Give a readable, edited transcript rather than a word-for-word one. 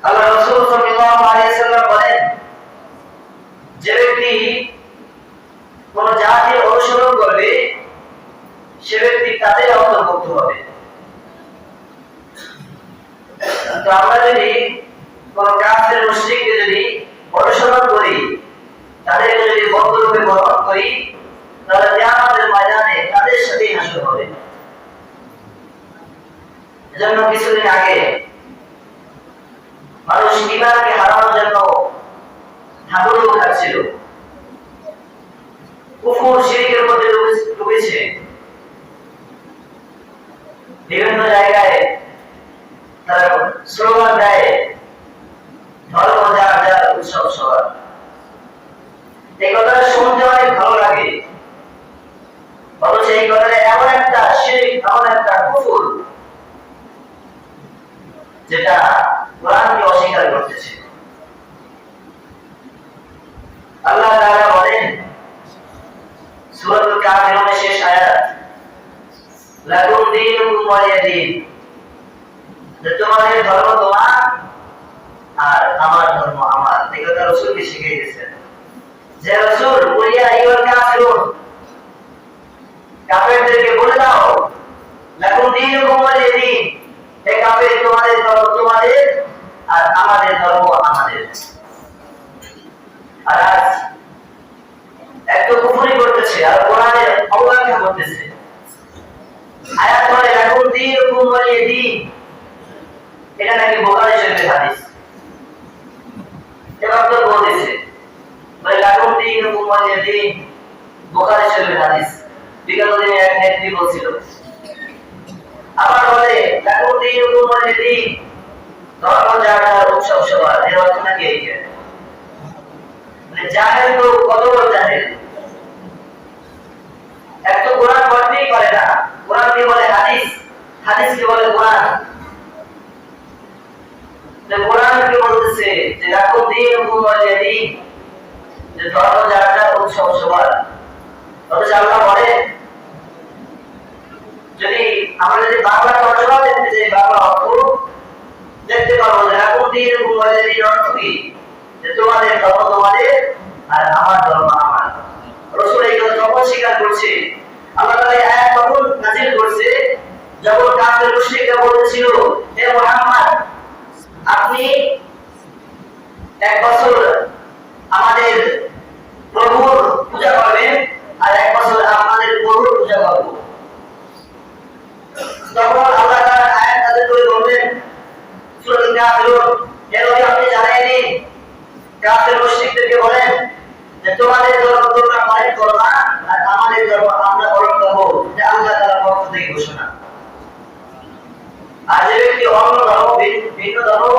আল্লাহ রাসূল সাল্লাল্লাহু আলাইহি ওয়াসাল্লাম বলেন, যে ব্যক্তি কোন জাতির অনুসরণ করবে সে ব্যক্তি তাদের অন্তর্ভুক্ত হবে। তো আমরা যদি কোন কাফের মুশরিককে যদি অনুসরণ করি, তাদেরকে যদি বন্ধুরূপে গ্রহণ করি, তাহলে কিয়ামতের ময়দানে তাদের সাথেই হাসর হবে। এজন্য কিছুদিন আগে মানুষ ঈমানকে হারানোর জন্য হাবুডুবু খাচ্ছিল, কুফর শিরকের মধ্যে ডুবেছে। বিভিন্ন জায়গায় তারা স্লোগান দেয়, ধর্ম যার যার উৎসব সবার। এই কথাটা শুনতে অনেক ভালো লাগে, অথচ এই কথাটা এমন একটা শিরক, এমন একটা কুফর যেটা কোরআনকে অস্বীকার করতেছে। আল্লাহ তাআলা বলেন সূরাতুল কাফিরুনের শেষ আয়াত, লাকুম দীনুকুম ওয়ালিয়া দীন, যে তোমাদের ধর্ম তোমার আর আমার ধর্ম আমার। এই কথা রাসূলকে শিখিয়ে দিয়েছেন যে রাসূল বলিয়া আইয়ুল কাফিরুন, কাফেরদেরকে বলে দাও লাকুম দীনুকুম ওয়ালিয়া দীন, হে কাফের তোমাদের ধর্ম তোমাদের আর আমাদের ধর্ম আমাদের। আর আজ একটু কুফরি করতেছে আর কোরআনের অবজ্ঞা করতেছে। আয়াত বলে লাকুম দীনুকুম ওয়ালিয়া দীন, এটা নাকি বুখারী শরীফের হাদিস। এবার তো বলেছে বলে লাকুম দীনুকুম ওয়ালিয়া দীন, বুখারী শরীফের হাদিস। বিগত দিনে এক নেত্রী বলছিল। আবার বলে লাকুম দীনুকুম ওয়ালিয়া দীন, ধর্ম যার যার উৎসব সবার। এর অর্থ নাকি এইটা? মানে জাহেল তো কত বড় জাহেল, এক তো কোরআন পড়তেই পারে না, কোরআনকে বলে হাদিস, হাদিসকে বলে কোরআন। কোরআনকে বলতেছে যে লাকুম দীনুকুম ওয়ালিয়া দীন, যে ধর্ম যার যার উৎসব সবার। অথচ আল্লাহ বলে, যদি আমরা যদি বাংলা তর্জমা দেখতে যাই, বাংলা অর্থ দেখতে পাবো যে লাকুম দীনুকুম ওয়ালিয়া দীন অর্থ কি? যে তোমাদের ধর্ম তোমাদের আর আমার ধর্ম আমার। রাসূল এই কথা তখন স্বীকার করছে। আল্লাহ তাআলা এই আয়াত তখন নাযিল করছে যখন কাফের মুশরিকরা বলছিল, হে মুহাম্মদ, আপনি এক বছর আমাদের প্রভুর পূজা করবেন আর এক বছর আমাদের প্রভুর পূজা করব। তখন আল্লাহ তাআলা আয়াত নাযিল করে বললেন সূরা কাফিরুন, হে নবী আপনি জানাই দিন, কাফের মুশরিকদেরকে বলেন যে তোমাদের ধর্ম তোমরা পালন করো না আর আমাদের ধর্ম আমরা পালন করব। এটা আল্লাহ তাআলার পক্ষ থেকে ঘোষণা। আর যে ব্যক্তি অন্য ধর্ম ভিন্ন ধর্ম